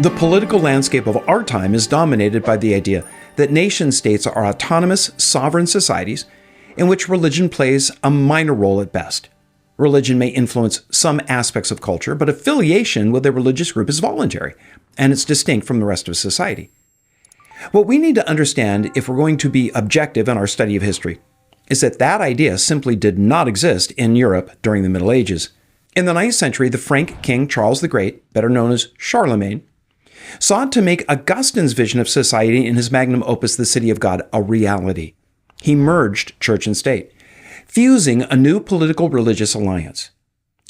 The political landscape of our time is dominated by the idea that nation-states are autonomous, sovereign societies in which religion plays a minor role at best. Religion may influence some aspects of culture, but affiliation with a religious group is voluntary, and it's distinct from the rest of society. What we need to understand if we're going to be objective in our study of history is that that idea simply did not exist in Europe during the Middle Ages. In the 9th century, the Frank king Charles the Great, better known as Charlemagne, sought to make Augustine's vision of society in his magnum opus, The City of God, a reality. He merged church and state, fusing a new political religious alliance.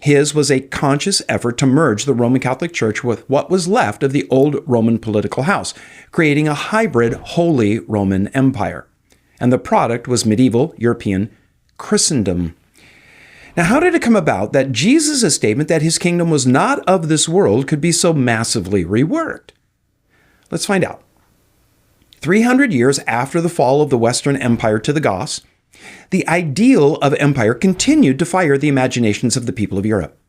His was a conscious effort to merge the Roman Catholic Church with what was left of the old Roman political house, creating a hybrid Holy Roman Empire. And the product was medieval European Christendom. Now, how did it come about that Jesus' statement that his kingdom was not of this world could be so massively reworked? Let's find out. 300 years after the fall of the Western Empire to the Goths, the ideal of empire continued to fire the imaginations of the people of Europe.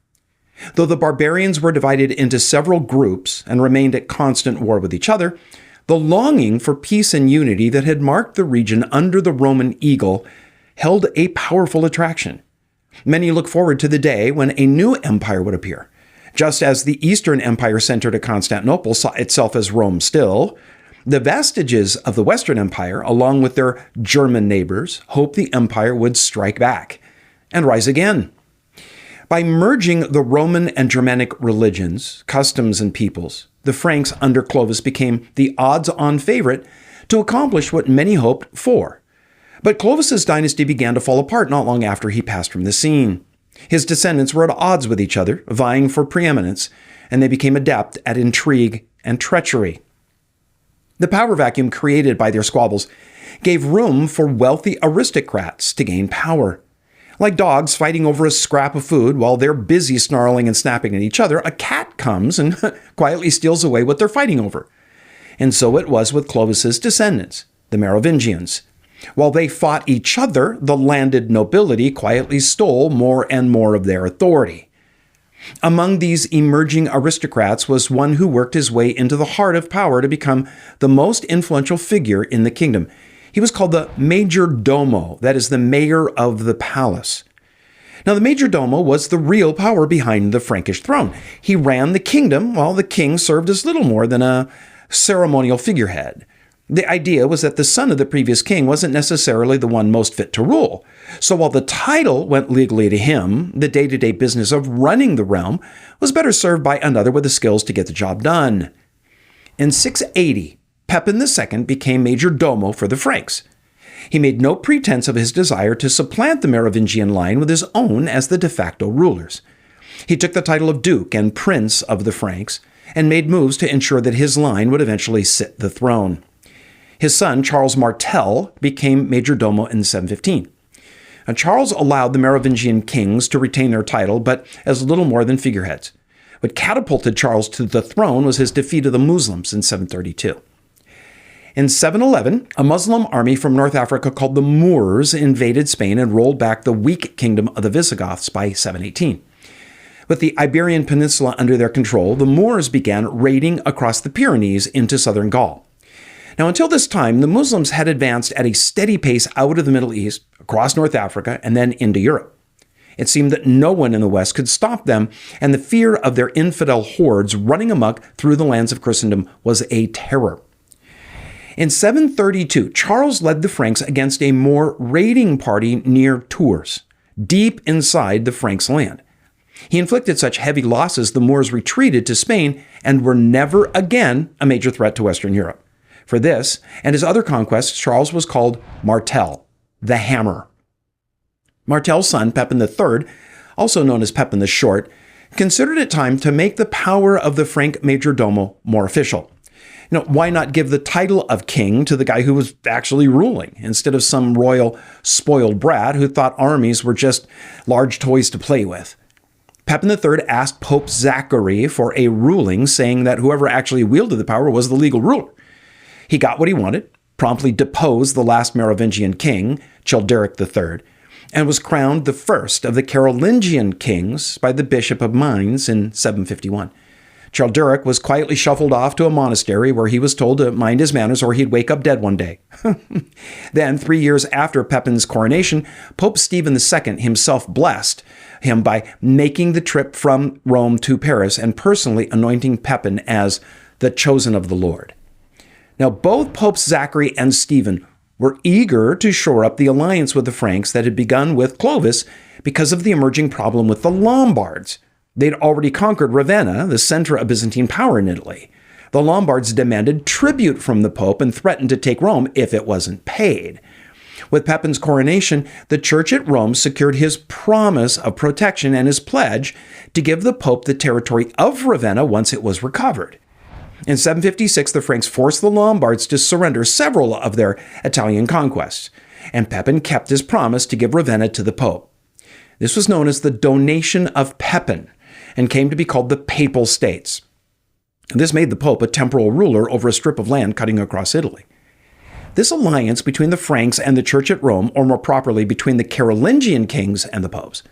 Though the barbarians were divided into several groups and remained at constant war with each other, the longing for peace and unity that had marked the region under the Roman eagle held a powerful attraction. Many look forward to the day when a new empire would appear. Just as the Eastern Empire centered at Constantinople saw itself as Rome still, the vestiges of the Western Empire, along with their German neighbors, hoped the empire would strike back and rise again. By merging the Roman and Germanic religions, customs, and peoples, the Franks under Clovis became the odds-on favorite to accomplish what many hoped for. But Clovis's dynasty began to fall apart not long after he passed from the scene. His descendants were at odds with each other, vying for preeminence, and they became adept at intrigue and treachery. The power vacuum created by their squabbles gave room for wealthy aristocrats to gain power. Like dogs fighting over a scrap of food while they're busy snarling and snapping at each other, a cat comes and quietly steals away what they're fighting over. And so it was with Clovis's descendants, the Merovingians. While they fought each other, the landed nobility quietly stole more and more of their authority. Among these emerging aristocrats was one who worked his way into the heart of power to become the most influential figure in the kingdom. He was called the major domo, that is, the mayor of the palace. Now, the major domo was the real power behind the Frankish throne. He ran the kingdom while the king served as little more than a ceremonial figurehead. The idea was that the son of the previous king wasn't necessarily the one most fit to rule. So while the title went legally to him, the day-to-day business of running the realm was better served by another with the skills to get the job done. In 680, Pepin II became major domo for the Franks. He made no pretense of his desire to supplant the Merovingian line with his own as the de facto rulers. He took the title of Duke and Prince of the Franks and made moves to ensure that his line would eventually sit the throne. His son, Charles Martel, became major domo in 715. And Charles allowed the Merovingian kings to retain their title, but as little more than figureheads. What catapulted Charles to the throne was his defeat of the Muslims in 732. In 711, a Muslim army from North Africa called the Moors invaded Spain and rolled back the weak kingdom of the Visigoths by 718. With the Iberian Peninsula under their control, the Moors began raiding across the Pyrenees into southern Gaul. Now, until this time, the Muslims had advanced at a steady pace out of the Middle East, across North Africa, and then into Europe. It seemed that no one in the West could stop them, and the fear of their infidel hordes running amok through the lands of Christendom was a terror. In 732, Charles led the Franks against a more raiding party near Tours, deep inside the Franks' land. He inflicted such heavy losses the Moors retreated to Spain and were never again a major threat to Western Europe. For this and his other conquests, Charles was called Martel, the Hammer. Martel's son, Pepin III, also known as Pepin the Short, considered it time to make the power of the Frank major domo more official. Why not give the title of king to the guy who was actually ruling, instead of some royal spoiled brat who thought armies were just large toys to play with? Pepin III asked Pope Zachary for a ruling, saying that whoever actually wielded the power was the legal ruler. He got what he wanted, promptly deposed the last Merovingian king, Childeric III, and was crowned the first of the Carolingian kings by the Bishop of Mainz in 751. Childeric was quietly shuffled off to a monastery where he was told to mind his manners or he'd wake up dead one day. Then, 3 years after Pepin's coronation, Pope Stephen II himself blessed him by making the trip from Rome to Paris and personally anointing Pepin as the chosen of the Lord. Now, both Popes Zachary and Stephen were eager to shore up the alliance with the Franks that had begun with Clovis because of the emerging problem with the Lombards. They'd already conquered Ravenna, the center of Byzantine power in Italy. The Lombards demanded tribute from the Pope and threatened to take Rome if it wasn't paid. With Pepin's coronation, the church at Rome secured his promise of protection and his pledge to give the Pope the territory of Ravenna once it was recovered. In 756, the Franks forced the Lombards to surrender several of their Italian conquests, and Pepin kept his promise to give Ravenna to the Pope. This was known as the Donation of Pepin, and came to be called the Papal States. This made the Pope a temporal ruler over a strip of land cutting across Italy. This alliance between the Franks and the Church at Rome, or more properly, between the Carolingian kings and the popes,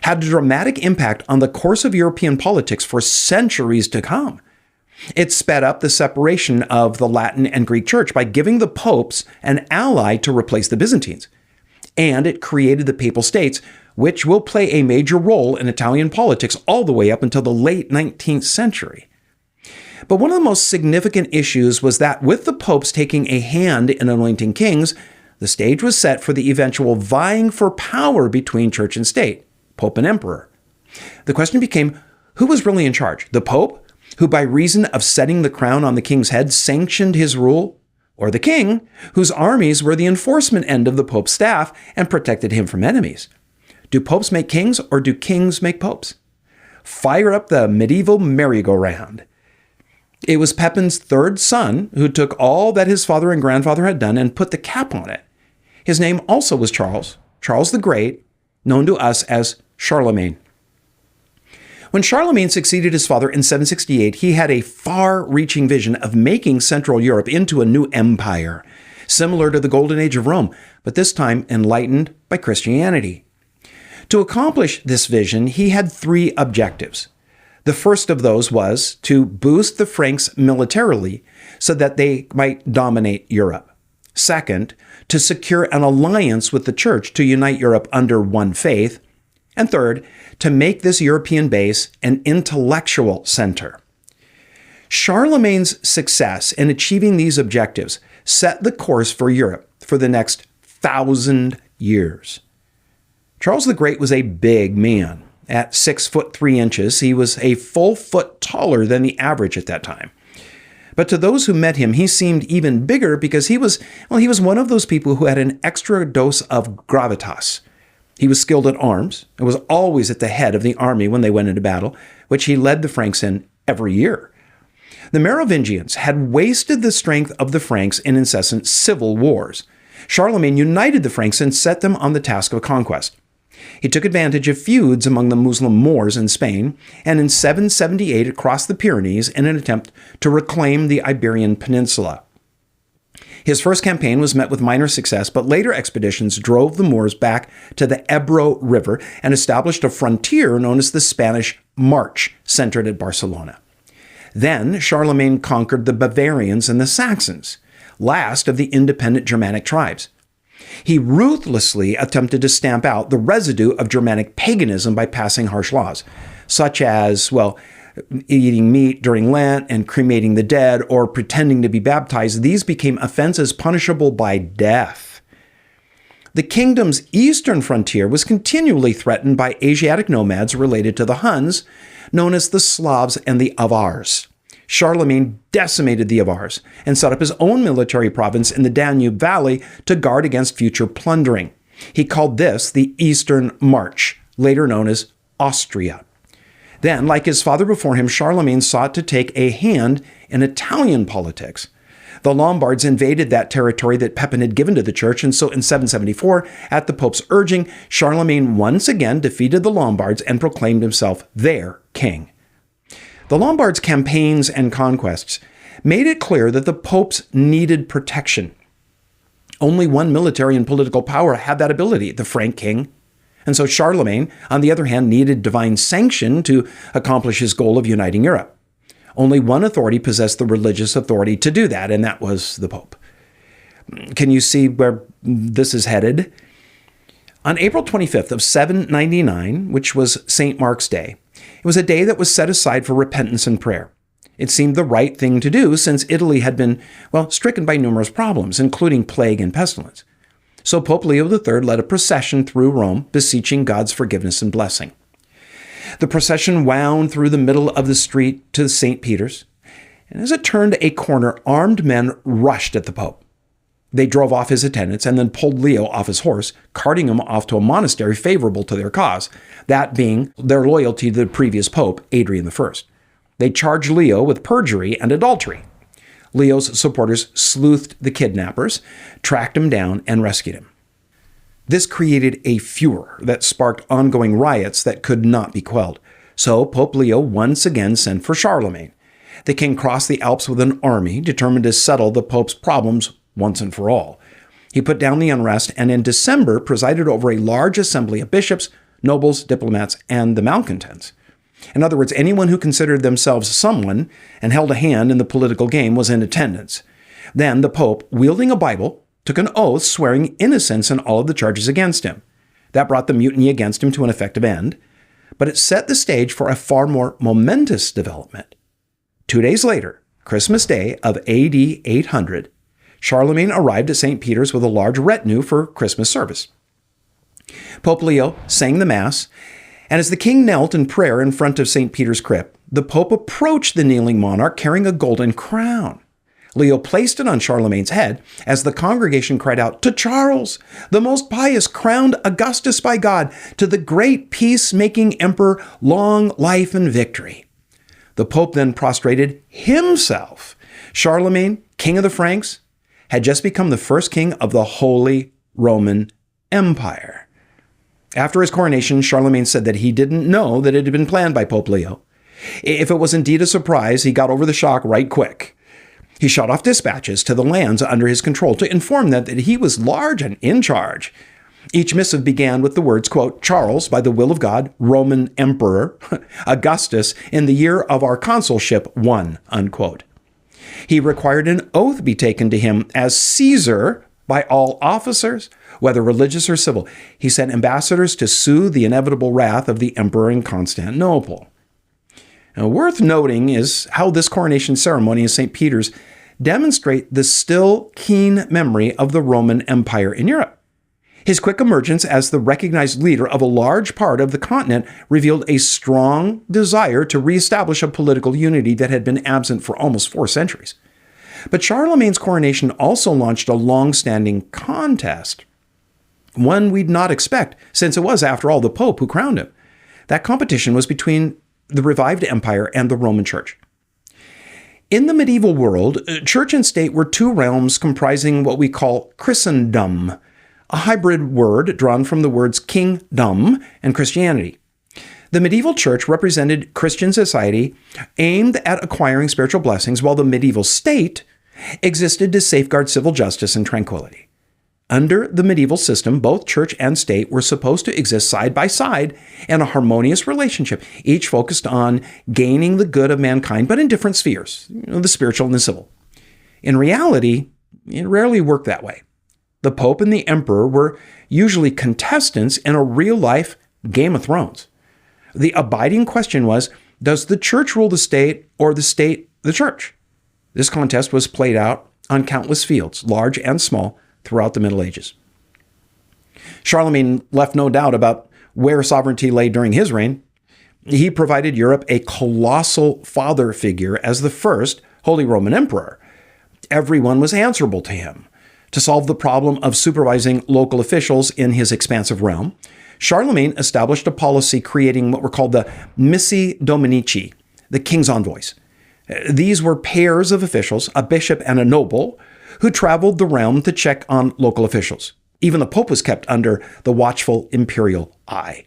had a dramatic impact on the course of European politics for centuries to come. It sped up the separation of the Latin and Greek Church by giving the popes an ally to replace the Byzantines. And it created the Papal States, which will play a major role in Italian politics all the way up until the late 19th century. But one of the most significant issues was that with the popes taking a hand in anointing kings, the stage was set for the eventual vying for power between church and state, pope and emperor. The question became, who was really in charge? The pope, who by reason of setting the crown on the king's head sanctioned his rule, or the king, whose armies were the enforcement end of the pope's staff and protected him from enemies? Do popes make kings, or do kings make popes? Fire up the medieval merry-go-round. It was Pepin's third son who took all that his father and grandfather had done and put the cap on it. His name also was Charles the Great, known to us as Charlemagne. When Charlemagne succeeded his father in 768, he had a far-reaching vision of making Central Europe into a new empire, similar to the Golden Age of Rome, but this time enlightened by Christianity. To accomplish this vision, he had three objectives. The first of those was to boost the Franks militarily so that they might dominate Europe. Second, to secure an alliance with the church to unite Europe under one faith. And third, to make this European base an intellectual center. Charlemagne's success in achieving these objectives set the course for Europe for the next 1,000 years. Charles the Great was a big man. At 6 foot 3 inches, he was a full foot taller than the average at that time. But to those who met him, he seemed even bigger because he was one of those people who had an extra dose of gravitas. He was skilled at arms and was always at the head of the army when they went into battle, which he led the Franks in every year. The Merovingians had wasted the strength of the Franks in incessant civil wars. Charlemagne united the Franks and set them on the task of conquest. He took advantage of feuds among the Muslim Moors in Spain, and in 778 crossed the Pyrenees in an attempt to reclaim the Iberian Peninsula. His first campaign was met with minor success, but later expeditions drove the Moors back to the Ebro River and established a frontier known as the Spanish March, centered at Barcelona. Then Charlemagne conquered the Bavarians and the Saxons, last of the independent Germanic tribes. He ruthlessly attempted to stamp out the residue of Germanic paganism by passing harsh laws, such as, eating meat during Lent and cremating the dead or pretending to be baptized. These became offenses punishable by death. The kingdom's eastern frontier was continually threatened by Asiatic nomads related to the Huns, known as the Slavs and the Avars. Charlemagne decimated the Avars and set up his own military province in the Danube Valley to guard against future plundering. He called this the Eastern March, later known as Austria. Then, like his father before him, Charlemagne sought to take a hand in Italian politics. The Lombards invaded that territory that Pepin had given to the church, and so in 774, at the Pope's urging, Charlemagne once again defeated the Lombards and proclaimed himself their king. The Lombards' campaigns and conquests made it clear that the popes needed protection. Only one military and political power had that ability, the Frank king. And so Charlemagne, on the other hand, needed divine sanction to accomplish his goal of uniting Europe. Only one authority possessed the religious authority to do that, and that was the Pope. Can you see where this is headed? On April 25th of 799, which was St. Mark's Day, it was a day that was set aside for repentance and prayer. It seemed the right thing to do since Italy had been, stricken by numerous problems, including plague and pestilence. So Pope Leo III led a procession through Rome, beseeching God's forgiveness and blessing. The procession wound through the middle of the street to St. Peter's, and as it turned a corner, armed men rushed at the Pope. They drove off his attendants and then pulled Leo off his horse, carting him off to a monastery favorable to their cause, that being their loyalty to the previous Pope, Adrian I. They charged Leo with perjury and adultery. Leo's supporters sleuthed the kidnappers, tracked him down, and rescued him. This created a furor that sparked ongoing riots that could not be quelled. So Pope Leo once again sent for Charlemagne. The king crossed the Alps with an army, determined to settle the Pope's problems once and for all. He put down the unrest and in December presided over a large assembly of bishops, nobles, diplomats, and the malcontents. In other words, anyone who considered themselves someone and held a hand in the political game was in attendance. Then the Pope, wielding a Bible, took an oath swearing innocence in all of the charges against him. That brought the mutiny against him to an effective end, but it set the stage for a far more momentous development. 2 days later, Christmas Day of AD 800, Charlemagne arrived at St. Peter's with a large retinue for Christmas service. Pope Leo sang the Mass, and as the king knelt in prayer in front of St. Peter's crypt, the Pope approached the kneeling monarch carrying a golden crown. Leo placed it on Charlemagne's head as the congregation cried out, "To Charles, the most pious, crowned Augustus by God, to the great peace-making emperor, long life and victory." The Pope then prostrated himself. Charlemagne, king of the Franks, had just become the first king of the Holy Roman Empire. After his coronation, Charlemagne said that he didn't know that it had been planned by Pope Leo. If it was indeed a surprise, he got over the shock right quick. He shot off dispatches to the lands under his control to inform them that he was large and in charge. Each missive began with the words, quote, "Charles, by the will of God, Roman Emperor, Augustus, in the year of our consulship, one," unquote. He required an oath be taken to him as Caesar by all officers, whether religious or civil. He sent ambassadors to soothe the inevitable wrath of the emperor in Constantinople. Now, worth noting is how this coronation ceremony in St. Peter's demonstrate the still keen memory of the Roman Empire in Europe. His quick emergence as the recognized leader of a large part of the continent revealed a strong desire to reestablish a political unity that had been absent for almost 4 centuries. But Charlemagne's coronation also launched a long-standing contest, one we'd not expect, since it was, after all, the Pope who crowned him. That competition was between the revived empire and the Roman Church. In the medieval world, church and state were 2 realms comprising what we call Christendom, a hybrid word drawn from the words kingdom and Christianity. The medieval church represented Christian society aimed at acquiring spiritual blessings, while the medieval state existed to safeguard civil justice and tranquility. Under the medieval system, both church and state were supposed to exist side by side in a harmonious relationship, each focused on gaining the good of mankind, but in different spheres, the spiritual and the civil. In reality, it rarely worked that way. The Pope and the Emperor were usually contestants in a real-life Game of Thrones. The abiding question was, does the church rule the state or the state the church? This contest was played out on countless fields, large and small, throughout the Middle Ages. Charlemagne left no doubt about where sovereignty lay during his reign. He provided Europe a colossal father figure as the first Holy Roman Emperor. Everyone was answerable to him. To solve the problem of supervising local officials in his expansive realm, Charlemagne established a policy creating what were called the missi dominici, the king's envoys. These were pairs of officials, a bishop and a noble, who traveled the realm to check on local officials. Even the Pope was kept under the watchful imperial eye.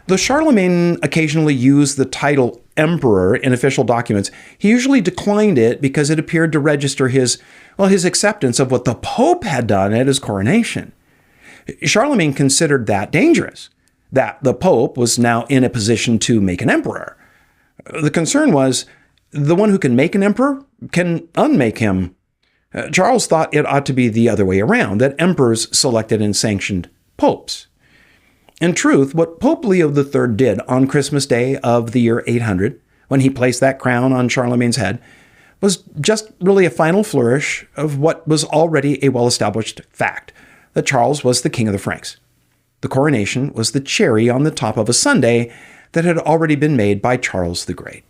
Though Charlemagne occasionally used the title emperor in official documents, he usually declined it because it appeared to register his acceptance of what the Pope had done at his coronation. Charlemagne considered that dangerous, that the Pope was now in a position to make an emperor. The concern was, the one who can make an emperor can unmake him. Charles thought it ought to be the other way around, that emperors selected and sanctioned popes. In truth, what Pope Leo III did on Christmas Day of the year 800, when he placed that crown on Charlemagne's head, was just really a final flourish of what was already a well-established fact, that Charles was the king of the Franks. The coronation was the cherry on the top of a sundae that had already been made by Charles the Great.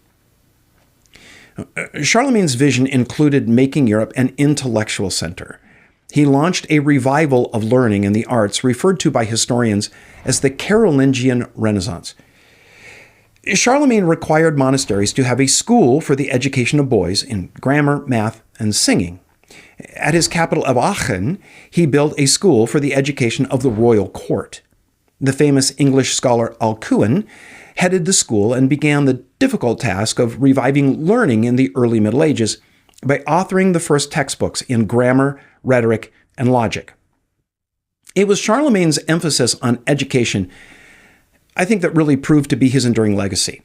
Charlemagne's vision included making Europe an intellectual center. He launched a revival of learning and the arts referred to by historians as the Carolingian Renaissance. Charlemagne required monasteries to have a school for the education of boys in grammar, math, and singing. At his capital of Aachen, he built a school for the education of the royal court. The famous English scholar 𝙒𝙗𝙪𝙧 headed the school and began the difficult task of reviving learning in the early Middle Ages by authoring the first textbooks in grammar, rhetoric, and logic. It was Charlemagne's emphasis on education, I think, that really proved to be his enduring legacy.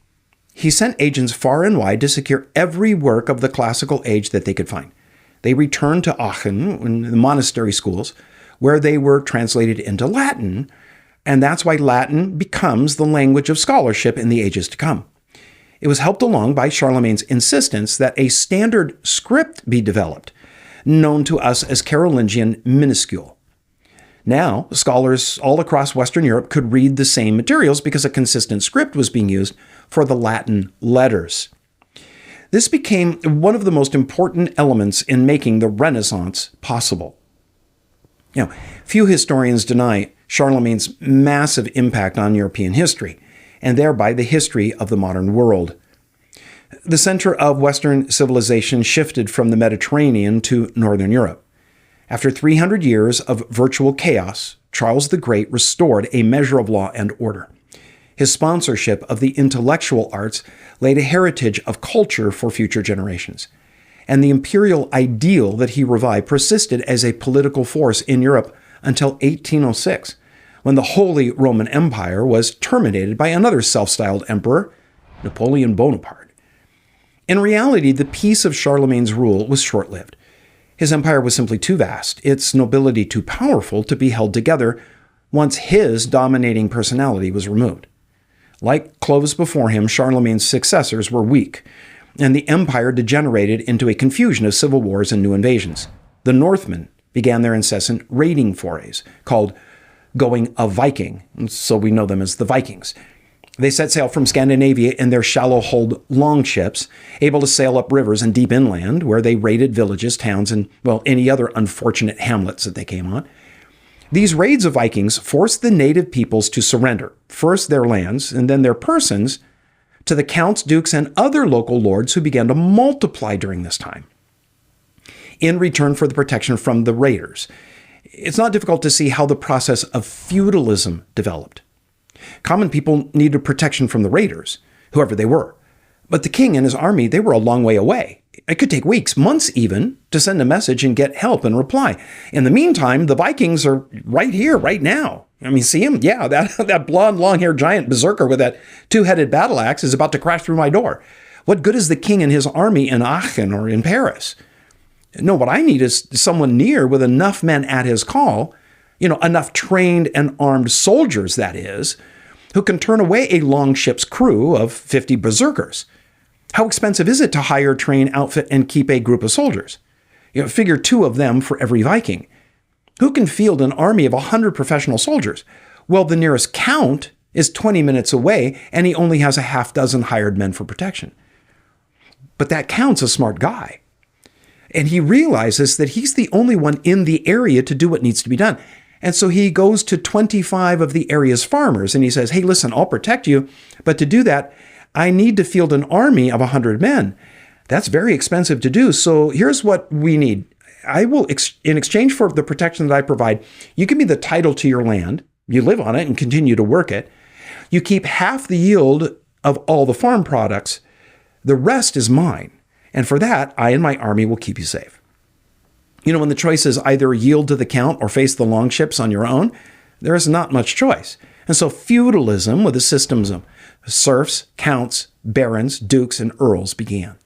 He sent agents far and wide to secure every work of the classical age that they could find. They returned to Aachen, in the monastery schools, where they were translated into Latin, and that's why Latin becomes the language of scholarship in the ages to come. It was helped along by Charlemagne's insistence that a standard script be developed, known to us as Carolingian minuscule. Now, scholars all across Western Europe could read the same materials because a consistent script was being used for the Latin letters. This became one of the most important elements in making the Renaissance possible. Now, few historians deny Charlemagne's massive impact on European history, and thereby the history of the modern world. The center of Western civilization shifted from the Mediterranean to Northern Europe. After 300 years of virtual chaos, Charles the Great restored a measure of law and order. His sponsorship of the intellectual arts laid a heritage of culture for future generations. And the imperial ideal that he revived persisted as a political force in Europe until 1806, when the Holy Roman Empire was terminated by another self-styled emperor, Napoleon Bonaparte. In reality, the peace of Charlemagne's rule was short-lived. His empire was simply too vast, its nobility too powerful to be held together once his dominating personality was removed. Like Clovis before him, Charlemagne's successors were weak, and the empire degenerated into a confusion of civil wars and new invasions. The Northmen began their incessant raiding forays, called going a Viking, and so we know them as the Vikings. They set sail from Scandinavia in their shallow-hulled longships, able to sail up rivers and deep inland, where they raided villages, towns, and, well, any other unfortunate hamlets that they came on. These raids of Vikings forced the native peoples to surrender, first their lands and then their persons, to the counts, dukes, and other local lords who began to multiply during this time, in return for the protection from the raiders. It's not difficult to see how the process of feudalism developed. Common people needed protection from the raiders, whoever they were. But the king and his army, they were a long way away. It could take weeks, months even, to send a message and get help and reply. In the meantime, the Vikings are right here, right now. I mean, see him? Yeah, that blonde, long-haired giant berserker with that two-headed battle axe is about to crash through my door. What good is the king and his army in Aachen or in Paris? No, what I need is someone near with enough men at his call, enough trained and armed soldiers, that is, who can turn away a longship's crew of 50 berserkers. How expensive is it to hire, train, outfit, and keep a group of soldiers? Figure 2 of them for every Viking. Who can field an army of 100 professional soldiers? Well, the nearest count is 20 minutes away, and he only has a half dozen hired men for protection. But that count's a smart guy. And he realizes that he's the only one in the area to do what needs to be done. And so he goes to 25 of the area's farmers and he says, hey, listen, I'll protect you. But to do that, I need to field an army of 100 men. That's very expensive to do. So here's what we need. I will, in exchange for the protection that I provide, you give me the title to your land. You live on it and continue to work it. You keep half the yield of all the farm products. The rest is mine. And for that, I and my army will keep you safe. When the choice is either yield to the count or face the longships on your own, there is not much choice. And so feudalism, with the systems of serfs, counts, barons, dukes, and earls began.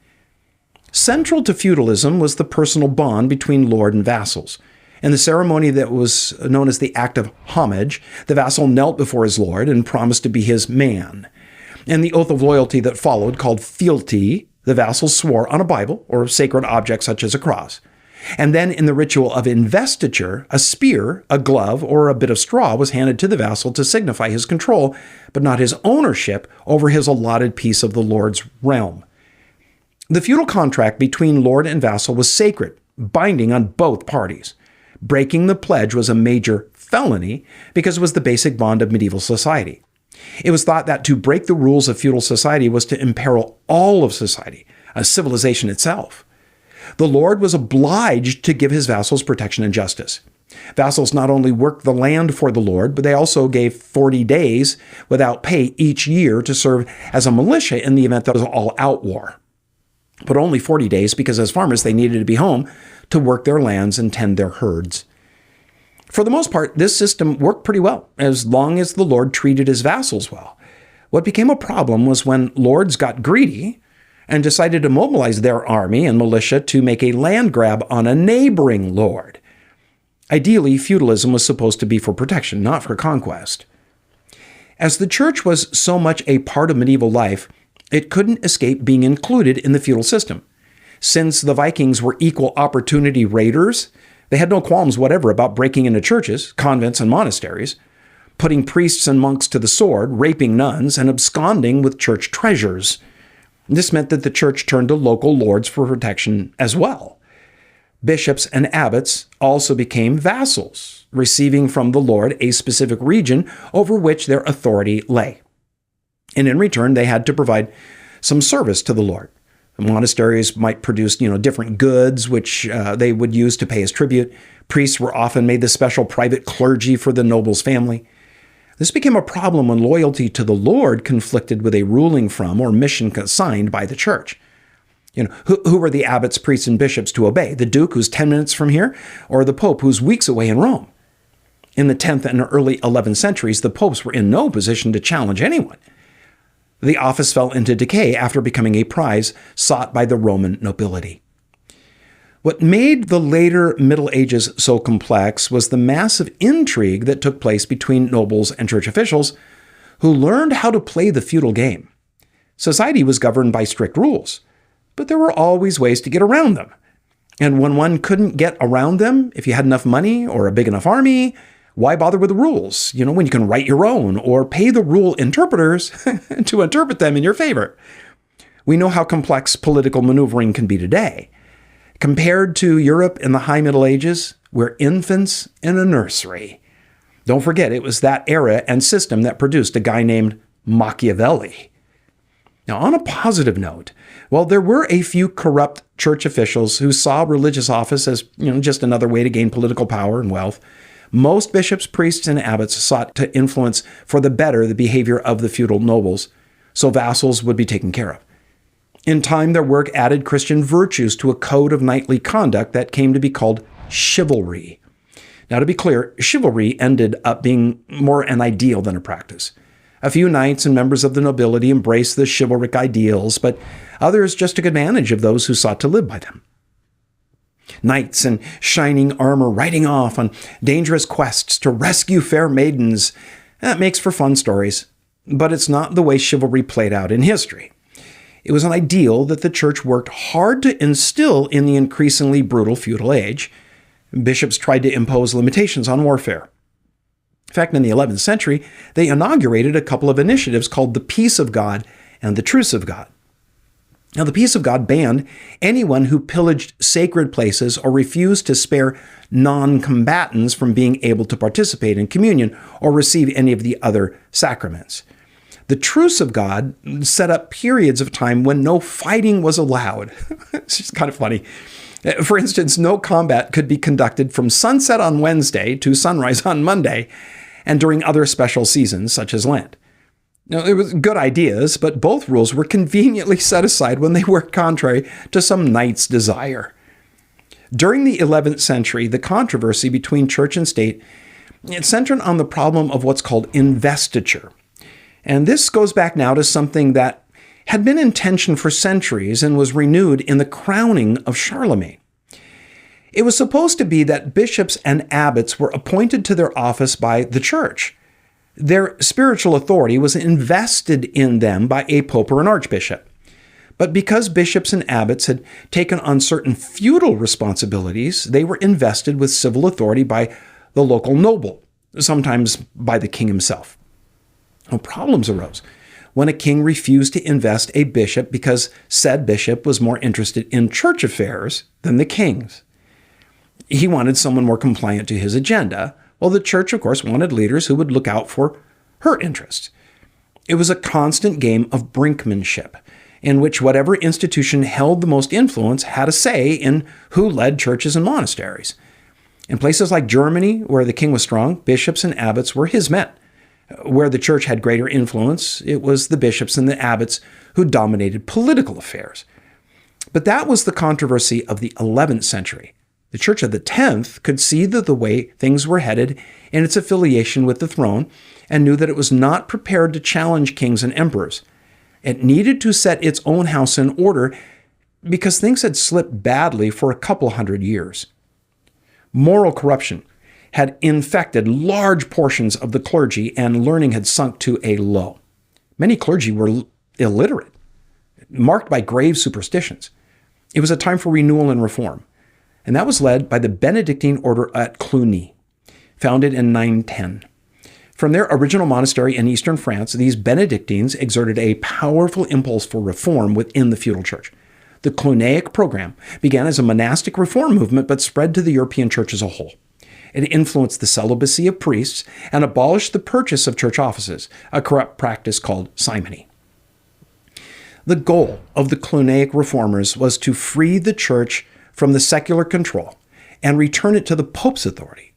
Central to feudalism was the personal bond between lord and vassals. In the ceremony that was known as the Act of Homage, the vassal knelt before his lord and promised to be his man. In the oath of loyalty that followed, called fealty, the vassal swore on a Bible or a sacred object such as a cross. And then in the ritual of investiture, a spear, a glove, or a bit of straw was handed to the vassal to signify his control, but not his ownership over his allotted piece of the lord's realm. The feudal contract between lord and vassal was sacred, binding on both parties. Breaking the pledge was a major felony because it was the basic bond of medieval society. It was thought that to break the rules of feudal society was to imperil all of society, a civilization itself. The lord was obliged to give his vassals protection and justice. Vassals not only worked the land for the lord, but they also gave 40 days without pay each year to serve as a militia in the event that it was an all-out war. But only 40 days because as farmers they needed to be home to work their lands and tend their herds. For the most part, this system worked pretty well, as long as the lord treated his vassals well. What became a problem was when lords got greedy and decided to mobilize their army and militia to make a land grab on a neighboring lord. Ideally, feudalism was supposed to be for protection, not for conquest. As the church was so much a part of medieval life, it couldn't escape being included in the feudal system. Since the Vikings were equal opportunity raiders, they had no qualms whatever about breaking into churches, convents, and monasteries, putting priests and monks to the sword, raping nuns, and absconding with church treasures. This meant that the church turned to local lords for protection as well. Bishops and abbots also became vassals, receiving from the lord a specific region over which their authority lay. And in return, they had to provide some service to the lord. The monasteries might produce, different goods, which they would use to pay as tribute. Priests were often made the special private clergy for the noble's family. This became a problem when loyalty to the Lord conflicted with a ruling from or mission assigned by the church. Who were the abbots, priests, and bishops to obey? The duke, who's 10 minutes from here, or the pope, who's weeks away in Rome? In the 10th and early 11th centuries, the popes were in no position to challenge anyone. The office fell into decay after becoming a prize sought by the Roman nobility. What made the later Middle Ages so complex was the massive intrigue that took place between nobles and church officials who learned how to play the feudal game. Society was governed by strict rules, but there were always ways to get around them. And when one couldn't get around them, if you had enough money or a big enough army, why bother with the rules? When you can write your own or pay the rule interpreters to interpret them in your favor. We know how complex political maneuvering can be today. Compared to Europe in the High Middle Ages, we're infants in a nursery. Don't forget, it was that era and system that produced a guy named Machiavelli. Now, on a positive note, while there were a few corrupt church officials who saw religious office as, just another way to gain political power and wealth, most bishops, priests, and abbots sought to influence for the better the behavior of the feudal nobles, so vassals would be taken care of. In time, their work added Christian virtues to a code of knightly conduct that came to be called chivalry. Now, to be clear, chivalry ended up being more an ideal than a practice. A few knights and members of the nobility embraced the chivalric ideals, but others just took advantage of those who sought to live by them. Knights in shining armor riding off on dangerous quests to rescue fair maidens. That makes for fun stories, but it's not the way chivalry played out in history. It was an ideal that the church worked hard to instill in the increasingly brutal feudal age. Bishops tried to impose limitations on warfare. In fact, in the 11th century, they inaugurated a couple of initiatives called the Peace of God and the Truce of God. Now, the Peace of God banned anyone who pillaged sacred places or refused to spare non-combatants from being able to participate in communion or receive any of the other sacraments. The Truce of God set up periods of time when no fighting was allowed. It's just kind of funny. For instance, no combat could be conducted from sunset on Wednesday to sunrise on Monday, and during other special seasons, such as Lent. Now, it was good ideas, but both rules were conveniently set aside when they were contrary to some knight's desire. During the 11th century, the controversy between church and state centered on the problem of what's called investiture. And this goes back now to something that had been in tension for centuries and was renewed in the crowning of Charlemagne. It was supposed to be that bishops and abbots were appointed to their office by the church. Their spiritual authority was invested in them by a pope or an archbishop. But because bishops and abbots had taken on certain feudal responsibilities, they were invested with civil authority by the local noble, sometimes by the king himself. Well, problems arose when a king refused to invest a bishop because said bishop was more interested in church affairs than the king's. He wanted someone more compliant to his agenda, while the church, of course, wanted leaders who would look out for her interests. It was a constant game of brinkmanship, in which whatever institution held the most influence had a say in who led churches and monasteries. In places like Germany, where the king was strong, bishops and abbots were his men. Where the church had greater influence, it was the bishops and the abbots who dominated political affairs. But that was the controversy of the 11th century. The Church of the 10th could see the way things were headed in its affiliation with the throne and knew that it was not prepared to challenge kings and emperors. It needed to set its own house in order because things had slipped badly for a couple hundred years. Moral corruption had infected large portions of the clergy and learning had sunk to a low. Many clergy were illiterate, marked by grave superstitions. It was a time for renewal and reform. And that was led by the Benedictine order at Cluny, founded in 910. From their original monastery in eastern France, these Benedictines exerted a powerful impulse for reform within the feudal church. The Cluniac program began as a monastic reform movement but spread to the European church as a whole. It influenced the celibacy of priests and abolished the purchase of church offices, a corrupt practice called simony. The goal of the Cluniac reformers was to free the church from the secular control and return it to the Pope's authority.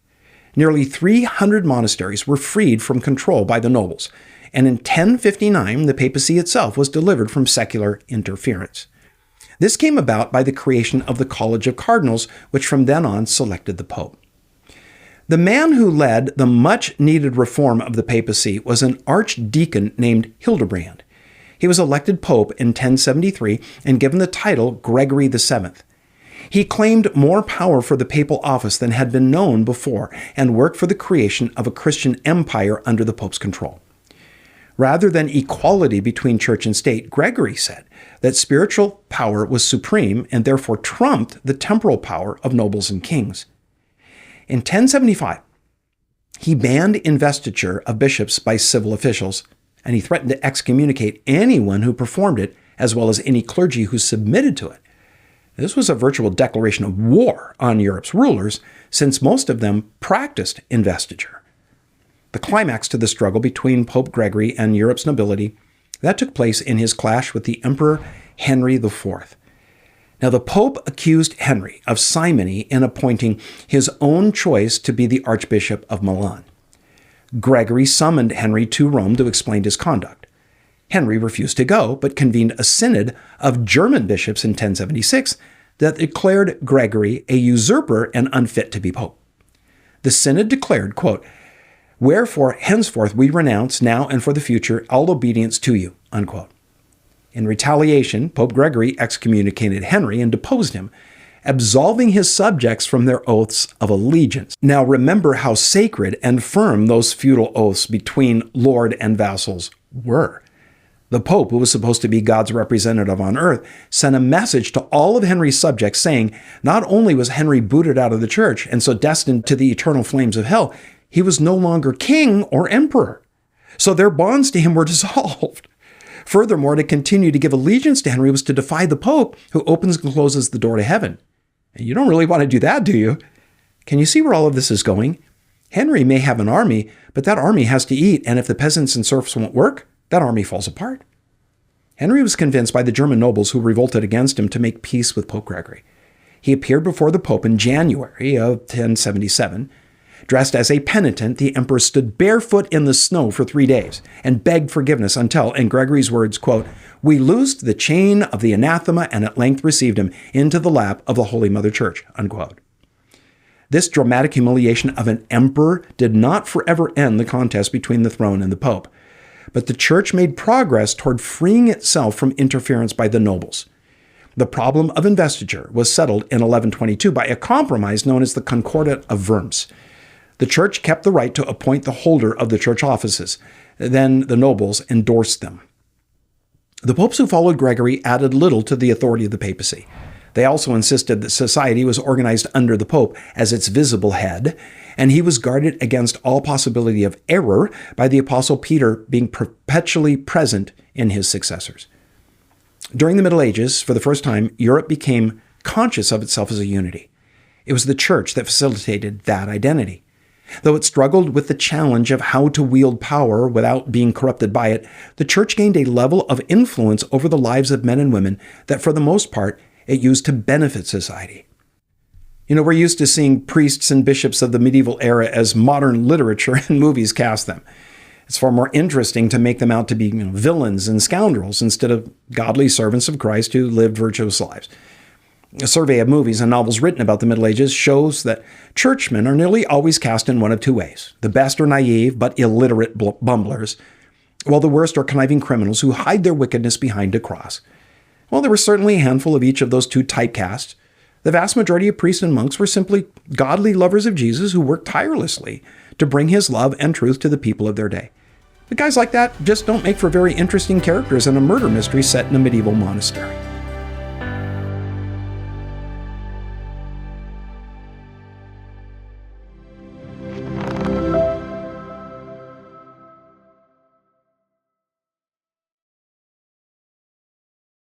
Nearly 300 monasteries were freed from control by the nobles, and in 1059, the papacy itself was delivered from secular interference. This came about by the creation of the College of Cardinals, which from then on selected the Pope. The man who led the much-needed reform of the papacy was an archdeacon named Hildebrand. He was elected Pope in 1073 and given the title Gregory VII. He claimed more power for the papal office than had been known before and worked for the creation of a Christian empire under the Pope's control. Rather than equality between church and state, Gregory said that spiritual power was supreme and therefore trumped the temporal power of nobles and kings. In 1075, he banned investiture of bishops by civil officials, and he threatened to excommunicate anyone who performed it, as well as any clergy who submitted to it. This was a virtual declaration of war on Europe's rulers, since most of them practiced investiture. The climax to the struggle between Pope Gregory and Europe's nobility, that took place in his clash with the Emperor Henry IV. Now, the Pope accused Henry of simony in appointing his own choice to be the Archbishop of Milan. Gregory summoned Henry to Rome to explain his conduct. Henry refused to go, but convened a synod of German bishops in 1076 that declared Gregory a usurper and unfit to be pope. The synod declared, quote, "Wherefore henceforth we renounce now and for the future all obedience to you," unquote. In retaliation, Pope Gregory excommunicated Henry and deposed him, absolving his subjects from their oaths of allegiance. Now remember how sacred and firm those feudal oaths between lord and vassals were. The Pope, who was supposed to be God's representative on earth, sent a message to all of Henry's subjects saying not only was Henry booted out of the church and so destined to the eternal flames of hell, he was no longer king or emperor. So their bonds to him were dissolved. Furthermore, to continue to give allegiance to Henry was to defy the Pope, who opens and closes the door to heaven. And you don't really want to do that, do you? Can you see where all of this is going? Henry may have an army, but that army has to eat, and if the peasants and serfs won't work, that army falls apart. Henry was convinced by the German nobles who revolted against him to make peace with Pope Gregory. He appeared before the Pope in January of 1077. Dressed as a penitent, the emperor stood barefoot in the snow for 3 days and begged forgiveness until, in Gregory's words, quote, "We loosed the chain of the anathema and at length received him into the lap of the Holy Mother Church," unquote. This dramatic humiliation of an emperor did not forever end the contest between the throne and the Pope. but the church made progress toward freeing itself from interference by the nobles. The problem of investiture was settled in 1122 by a compromise known as the Concordat of Worms. The church kept the right to appoint the holder of the church offices. Then the nobles endorsed them. The popes who followed Gregory added little to the authority of the papacy. They also insisted that society was organized under the pope as its visible head, and he was guarded against all possibility of error by the apostle Peter being perpetually present in his successors. During the Middle Ages, for the first time, Europe became conscious of itself as a unity. It was the church that facilitated that identity. Though it struggled with the challenge of how to wield power without being corrupted by it, the church gained a level of influence over the lives of men and women that, for the most part, it used to benefit society. We're used to seeing priests and bishops of the medieval era as modern literature and movies cast them. It's far more interesting to make them out to be villains and scoundrels instead of godly servants of Christ who lived virtuous lives. A survey of movies and novels written about the Middle Ages shows that churchmen are nearly always cast in one of two ways. The best are naive but illiterate bumblers, while the worst are conniving criminals who hide their wickedness behind a cross. Well, there were certainly a handful of each of those two typecasts. The vast majority of priests and monks were simply godly lovers of Jesus who worked tirelessly to bring his love and truth to the people of their day. But guys like that just don't make for very interesting characters in a murder mystery set in a medieval monastery.